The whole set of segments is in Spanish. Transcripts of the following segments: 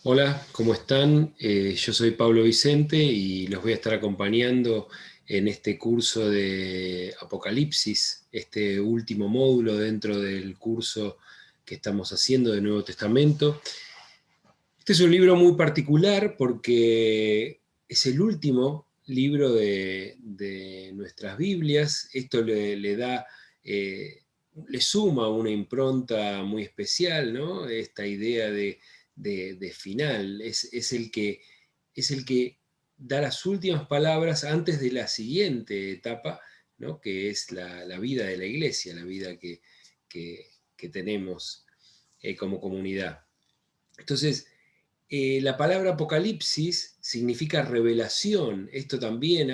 Hola, ¿cómo están? Yo soy Pablo Vicente y los voy a estar acompañando en este curso de Apocalipsis, este último módulo dentro del curso que estamos haciendo de Nuevo Testamento. Este es un libro muy particular porque es el último libro de nuestras Biblias. Esto le suma una impronta muy especial, ¿no? Esta idea de final. Es el que da las últimas palabras antes de la siguiente etapa, ¿no? Que es la vida de la iglesia, la vida que, que tenemos como comunidad. Entonces, la palabra apocalipsis significa revelación. Esto también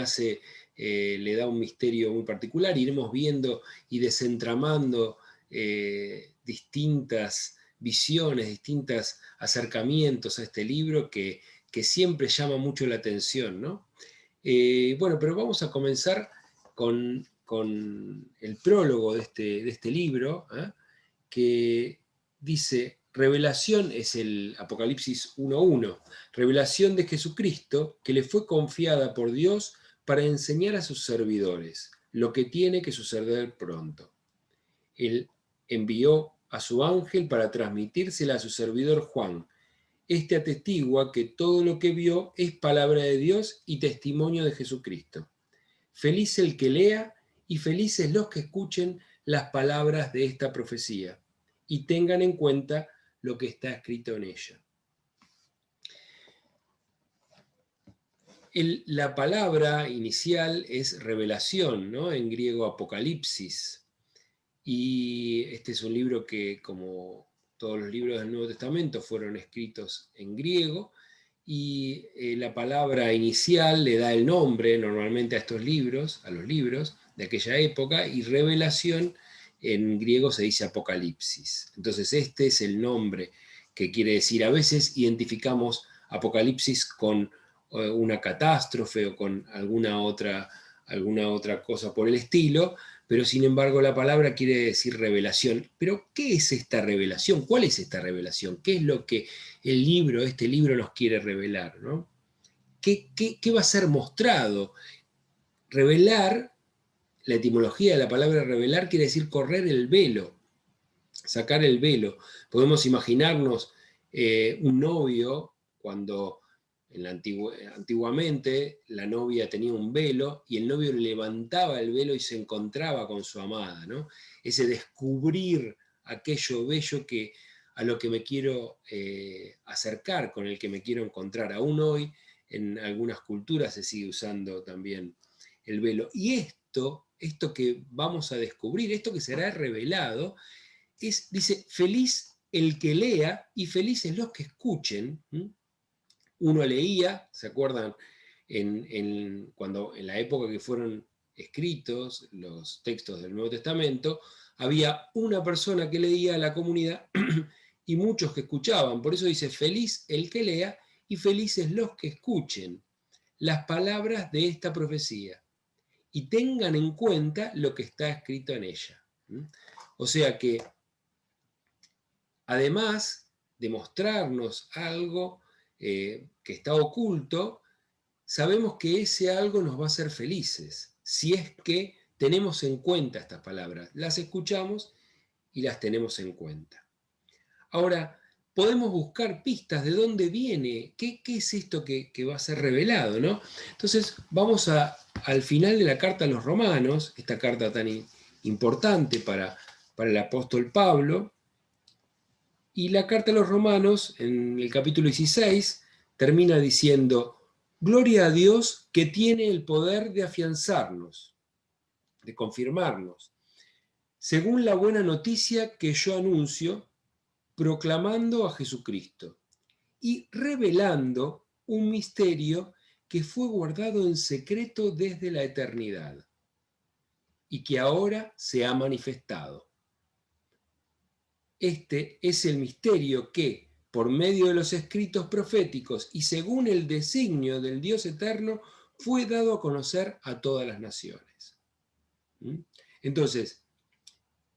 le da un misterio muy particular. Iremos viendo y desentramando distintas visiones, distintos acercamientos a este libro que siempre llama mucho la atención, ¿no? Bueno, pero vamos a comenzar con el prólogo de este libro, ¿eh? Que dice, revelación es el Apocalipsis 1.1, revelación de Jesucristo que le fue confiada por Dios para enseñar a sus servidores lo que tiene que suceder pronto. Él envió a su ángel para transmitírsela a su servidor Juan. Este atestigua que todo lo que vio es palabra de Dios y testimonio de Jesucristo. Feliz el que lea y felices los que escuchen las palabras de esta profecía y tengan en cuenta lo que está escrito en ella. La palabra inicial es revelación, ¿no? En griego apocalipsis. Y este es un libro que, como todos los libros del Nuevo Testamento, fueron escritos en griego. Y la palabra inicial le da el nombre normalmente a estos libros, a los libros de aquella época, y revelación en griego se dice apocalipsis. Entonces este es el nombre que quiere decir. A veces identificamos apocalipsis con una catástrofe o con alguna otra cosa por el estilo, pero sin embargo la palabra quiere decir revelación. Pero ¿qué es esta revelación? ¿Cuál es esta revelación? ¿Qué es lo que este libro nos quiere revelar, ¿no? ¿Qué va a ser mostrado? Revelar, la etimología de la palabra revelar quiere decir correr el velo, sacar el velo. Podemos imaginarnos un novio cuando antiguamente la novia tenía un velo y el novio levantaba el velo y se encontraba con su amada, ¿no? Ese descubrir aquello bello a lo que me quiero acercar, con el que me quiero encontrar. Aún hoy en algunas culturas se sigue usando también el velo. Y esto que vamos a descubrir, esto que será revelado, dice, feliz el que lea y felices los que escuchen. Uno leía, ¿se acuerdan? En la época que fueron escritos los textos del Nuevo Testamento, había una persona que leía a la comunidad y muchos que escuchaban. Por eso dice, feliz el que lea y felices los que escuchen las palabras de esta profecía y tengan en cuenta lo que está escrito en ella. O sea que además de mostrarnos algo que está oculto, sabemos que ese algo nos va a hacer felices, si es que tenemos en cuenta estas palabras, las escuchamos y las tenemos en cuenta. Ahora, podemos buscar pistas de dónde viene, qué es esto que va a ser revelado, ¿no? Entonces, vamos al final de la carta a los Romanos, esta carta tan importante para el apóstol Pablo. Y la carta a los Romanos, en el capítulo 16, termina diciendo, gloria a Dios que tiene el poder de afianzarnos, de confirmarnos, según la buena noticia que yo anuncio, proclamando a Jesucristo y revelando un misterio que fue guardado en secreto desde la eternidad y que ahora se ha manifestado. Este es el misterio que, por medio de los escritos proféticos y según el designio del Dios eterno, fue dado a conocer a todas las naciones. Entonces,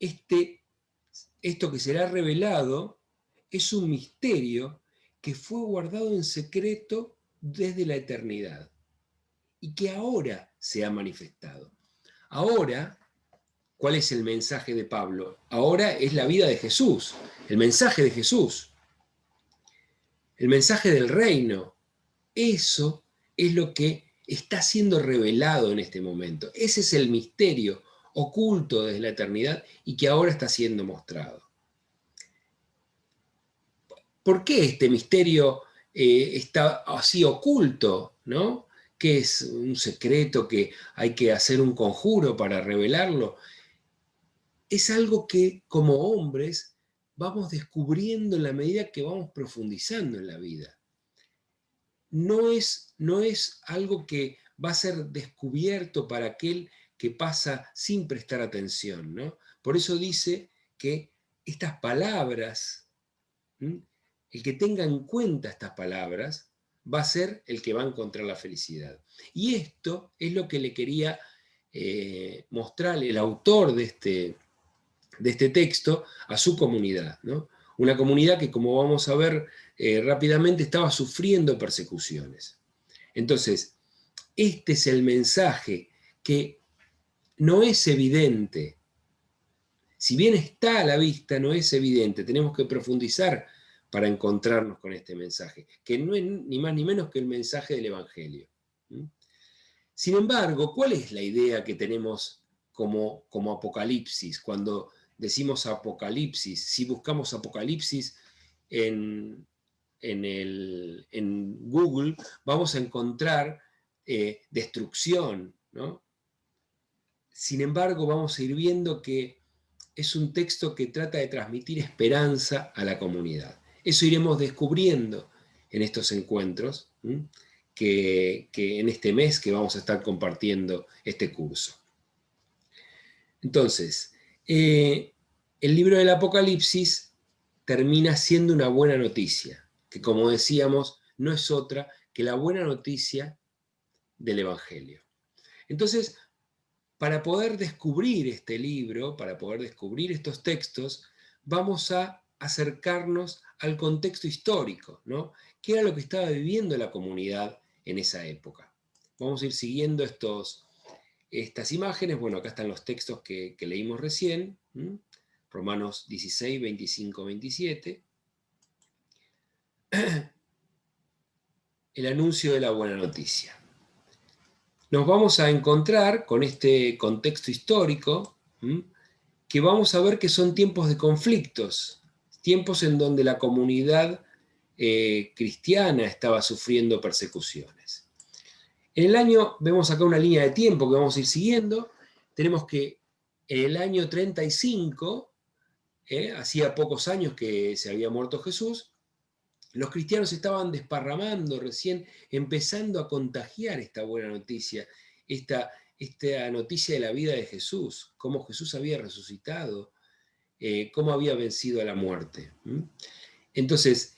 esto que será revelado es un misterio que fue guardado en secreto desde la eternidad y que ahora se ha manifestado. Ahora, ¿cuál es el mensaje de Pablo? Ahora es la vida de Jesús, el mensaje de Jesús, el mensaje del reino. Eso es lo que está siendo revelado en este momento. Ese es el misterio oculto desde la eternidad y que ahora está siendo mostrado. ¿Por qué este misterio está así oculto, ¿no? ¿Que es un secreto que hay que hacer un conjuro para revelarlo? Es algo que como hombres vamos descubriendo en la medida que vamos profundizando en la vida. No es algo que va a ser descubierto para aquel que pasa sin prestar atención, ¿no? Por eso dice que estas palabras, el que tenga en cuenta estas palabras, va a ser el que va a encontrar la felicidad. Y esto es lo que le quería mostrar el autor de este texto a su comunidad, ¿no? Una comunidad que, como vamos a ver rápidamente, estaba sufriendo persecuciones. Entonces, este es el mensaje que no es evidente. Si bien está a la vista, no es evidente. Tenemos que profundizar para encontrarnos con este mensaje, que no es ni más ni menos que el mensaje del Evangelio. Sin embargo, ¿cuál es la idea que tenemos como Apocalipsis? Cuando decimos Apocalipsis, si buscamos Apocalipsis en Google, vamos a encontrar destrucción, ¿no? Sin embargo, vamos a ir viendo que es un texto que trata de transmitir esperanza a la comunidad. Eso iremos descubriendo en estos encuentros, que en este mes que vamos a estar compartiendo este curso. Entonces, el libro del Apocalipsis termina siendo una buena noticia, que como decíamos, no es otra que la buena noticia del Evangelio. Entonces, para poder descubrir este libro, para poder descubrir estos textos, vamos a acercarnos al contexto histórico, ¿no? ¿Qué era lo que estaba viviendo la comunidad en esa época? Vamos a ir siguiendo estas imágenes. Bueno, acá están los textos que leímos recién, Romanos 16, 25, 27. El anuncio de la buena noticia. Nos vamos a encontrar con este contexto histórico, que vamos a ver que son tiempos de conflictos, tiempos en donde la comunidad cristiana estaba sufriendo persecuciones. En el año, vemos acá una línea de tiempo que vamos a ir siguiendo, tenemos que en el año 35, hacía pocos años que se había muerto Jesús, los cristianos estaban desparramando recién, empezando a contagiar esta buena noticia, esta noticia de la vida de Jesús, cómo Jesús había resucitado, cómo había vencido a la muerte. Entonces,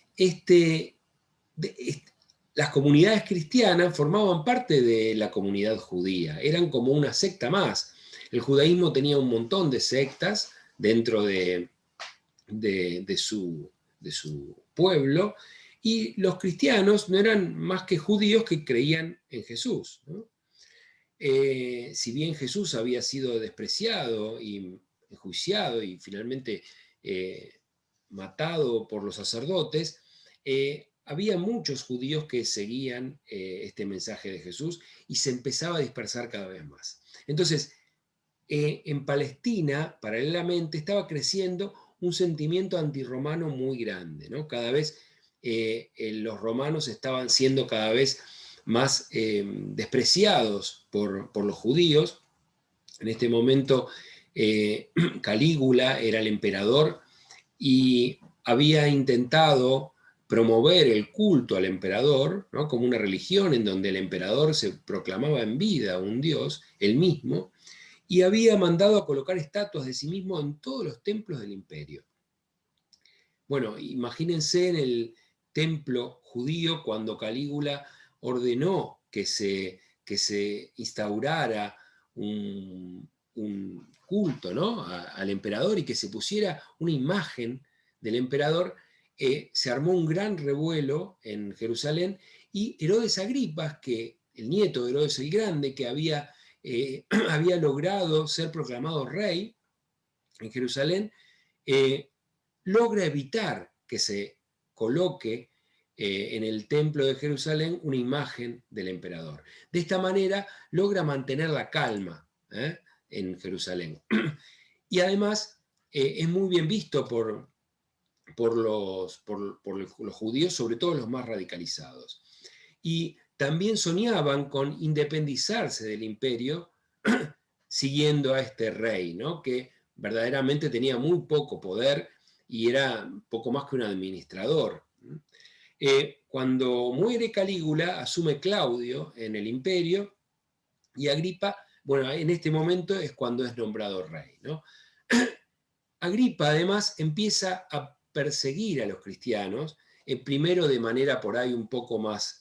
las comunidades cristianas formaban parte de la comunidad judía, eran como una secta más. El judaísmo tenía un montón de sectas dentro de su pueblo, y los cristianos no eran más que judíos que creían en Jesús, ¿no? Si bien Jesús había sido despreciado y enjuiciado y finalmente matado por los sacerdotes, había muchos judíos que seguían este mensaje de Jesús y se empezaba a dispersar cada vez más. Entonces, en Palestina, paralelamente, estaba creciendo un sentimiento antirromano muy grande, ¿no? Cada vez los romanos estaban siendo cada vez más despreciados por los judíos. En este momento, Calígula era el emperador y había intentado promover el culto al emperador, ¿no? Como una religión en donde el emperador se proclamaba en vida un dios, él mismo, y había mandado a colocar estatuas de sí mismo en todos los templos del imperio. Bueno, imagínense en el templo judío cuando Calígula ordenó que se instaurara un culto, ¿no? al emperador y que se pusiera una imagen del emperador. se armó un gran revuelo en Jerusalén y Herodes Agripa, el nieto de Herodes el Grande, que había logrado ser proclamado rey en Jerusalén, logra evitar que se coloque en el templo de Jerusalén una imagen del emperador. De esta manera logra mantener la calma en Jerusalén. Y además es muy bien visto por los judíos, sobre todo los más radicalizados. Y también soñaban con independizarse del imperio siguiendo a este rey, ¿no? Que verdaderamente tenía muy poco poder y era poco más que un administrador. Cuando muere Calígula, asume Claudio en el imperio y Agripa, bueno, en este momento es cuando es nombrado rey, ¿no? Agripa además empieza a perseguir a los cristianos, primero de manera por ahí un poco más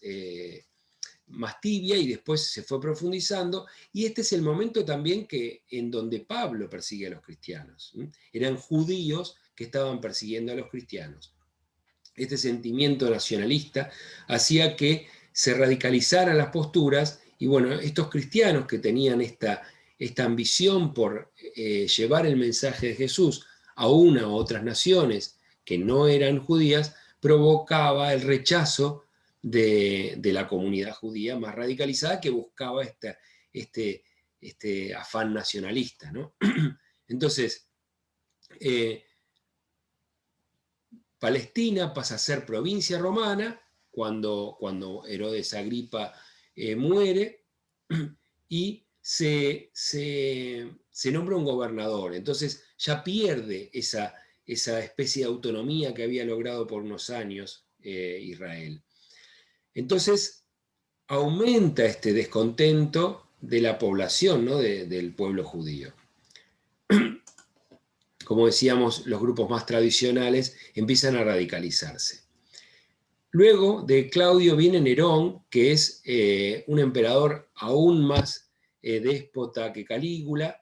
tibia y después se fue profundizando, y este es el momento también en donde Pablo persigue a los cristianos. Eran judíos que estaban persiguiendo a los cristianos. Este sentimiento nacionalista hacía que se radicalizaran las posturas y bueno, estos cristianos que tenían esta ambición por llevar el mensaje de Jesús a una u otras naciones que no eran judías, provocaba el rechazo de la comunidad judía más radicalizada que buscaba este afán nacionalista, ¿no? Entonces, Palestina pasa a ser provincia romana cuando Herodes Agripa muere y se nombra un gobernador. Entonces ya pierde esa especie de autonomía que había logrado por unos años Israel. Entonces aumenta este descontento de la población, ¿no? del pueblo judío. Como decíamos, los grupos más tradicionales empiezan a radicalizarse. Luego de Claudio viene Nerón, que es un emperador aún más déspota que Calígula,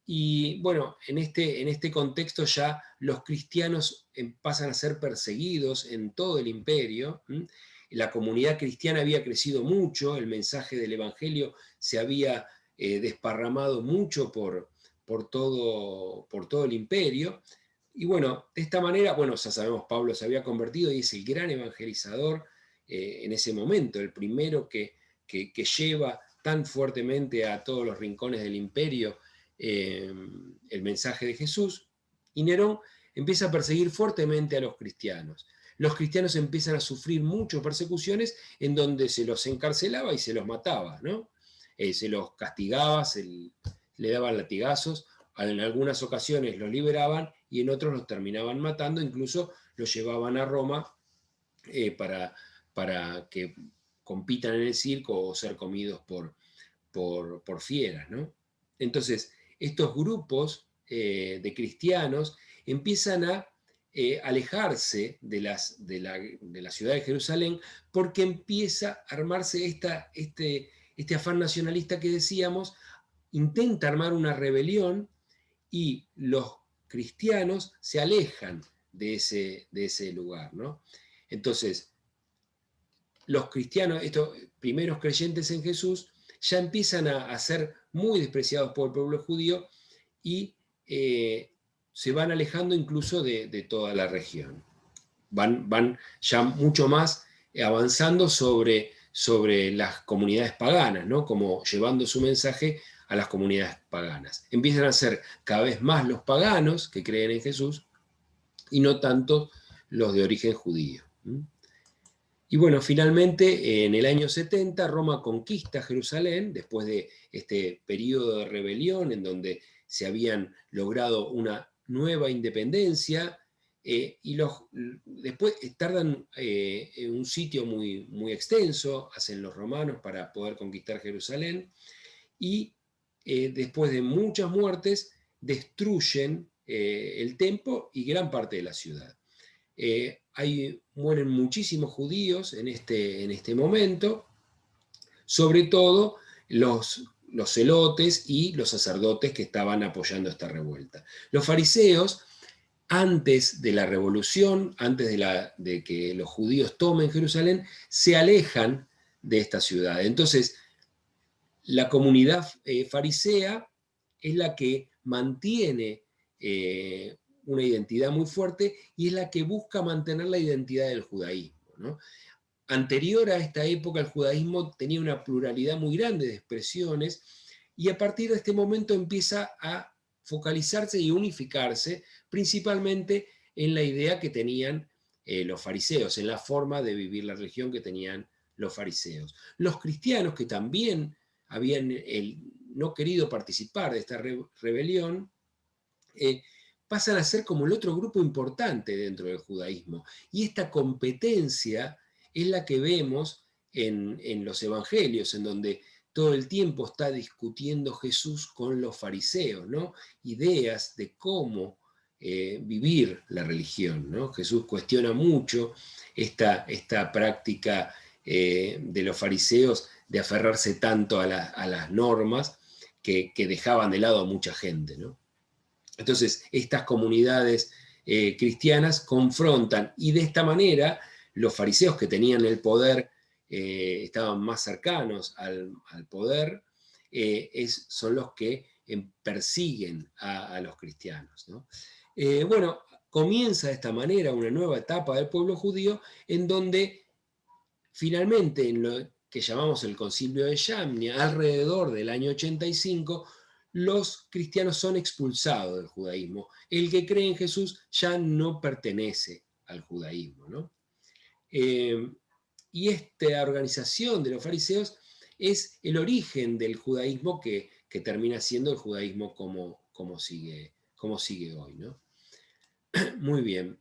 y bueno, en este contexto ya los cristianos pasan a ser perseguidos en todo el imperio. La comunidad cristiana había crecido mucho, el mensaje del evangelio se había desparramado mucho por todo el imperio. Y bueno, de esta manera, bueno, ya sabemos, Pablo se había convertido y es el gran evangelizador en ese momento, el primero que lleva tan fuertemente a todos los rincones del imperio el mensaje de Jesús. Y Nerón empieza a perseguir fuertemente a los cristianos. Los cristianos empiezan a sufrir muchas persecuciones en donde se los encarcelaba y se los mataba, ¿no? Se los castigaba, le daban latigazos, en algunas ocasiones los liberaban y en otros los terminaban matando, incluso los llevaban a Roma para que compitan en el circo o ser comidos por fieras, ¿no? Entonces, estos grupos de cristianos empiezan a alejarse de la ciudad de Jerusalén porque empieza a armarse este afán nacionalista que decíamos, intenta armar una rebelión y los cristianos se alejan de ese lugar, ¿no? Entonces, los cristianos, estos primeros creyentes en Jesús, ya empiezan a ser muy despreciados por el pueblo judío y se van alejando incluso de toda la región. Van ya mucho más avanzando sobre las comunidades paganas, ¿no? Como llevando su mensaje a las comunidades paganas. Empiezan a ser cada vez más los paganos que creen en Jesús y no tanto los de origen judío. Y bueno, finalmente en el año 70 Roma conquista Jerusalén después de este periodo de rebelión en donde se habían logrado una nueva independencia y después tardan en un sitio muy, muy extenso, hacen los romanos para poder conquistar Jerusalén y después de muchas muertes destruyen el templo y gran parte de la ciudad. Mueren muchísimos judíos en este momento, sobre todo los celotes y los sacerdotes que estaban apoyando esta revuelta. Los fariseos antes de la revolución, antes de que los judíos tomen Jerusalén, se alejan de esta ciudad. Entonces, la comunidad farisea es la que mantiene una identidad muy fuerte y es la que busca mantener la identidad del judaísmo, ¿no? Anterior a esta época, el judaísmo tenía una pluralidad muy grande de expresiones y a partir de este momento empieza a focalizarse y unificarse principalmente en la idea que tenían los fariseos, en la forma de vivir la religión que tenían los fariseos. Los cristianos, que también habían no querido participar de esta rebelión, pasan a ser como el otro grupo importante dentro del judaísmo. Y esta competencia es la que vemos en los evangelios, en donde todo el tiempo está discutiendo Jesús con los fariseos, ¿no? Ideas de cómo vivir la religión, ¿no? Jesús cuestiona mucho esta práctica de los fariseos de aferrarse tanto a las normas que dejaban de lado a mucha gente, ¿no? Entonces, estas comunidades cristianas confrontan y de esta manera los fariseos que tenían el poder, estaban más cercanos al poder, son los que persiguen a los cristianos, ¿no? Bueno, comienza de esta manera una nueva etapa del pueblo judío en donde finalmente en lo que llamamos el Concilio de Yamnia, alrededor del año 85, los cristianos son expulsados del judaísmo. El que cree en Jesús ya no pertenece al judaísmo, ¿no? Y esta organización de los fariseos es el origen del judaísmo que termina siendo el judaísmo como sigue hoy, ¿no? Muy bien.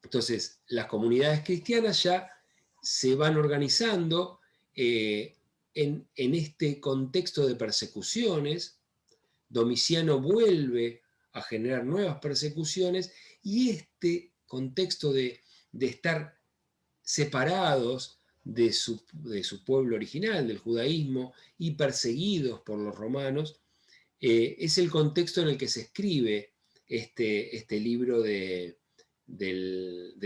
Entonces, las comunidades cristianas ya se van organizando en este contexto de persecuciones. Domiciano vuelve a generar nuevas persecuciones y este contexto de estar separados de su pueblo original, del judaísmo, y perseguidos por los romanos, es el contexto en el que se escribe este libro del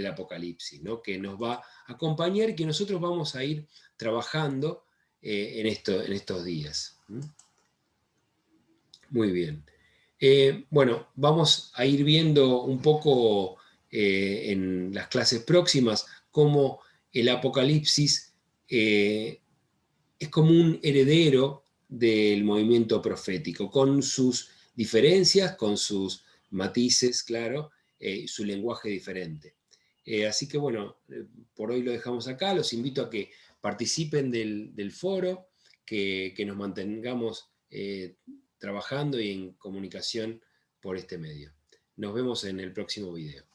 Apocalipsis, ¿no? Que nos va a acompañar y que nosotros vamos a ir trabajando en estos días. Muy bien. Bueno, vamos a ir viendo un poco en las clases próximas cómo el Apocalipsis es como un heredero del movimiento profético, con sus diferencias, con sus matices, claro, su lenguaje diferente. Así que bueno, por hoy lo dejamos acá. Los invito a que participen del foro, que nos mantengamos trabajando y en comunicación por este medio. Nos vemos en el próximo video.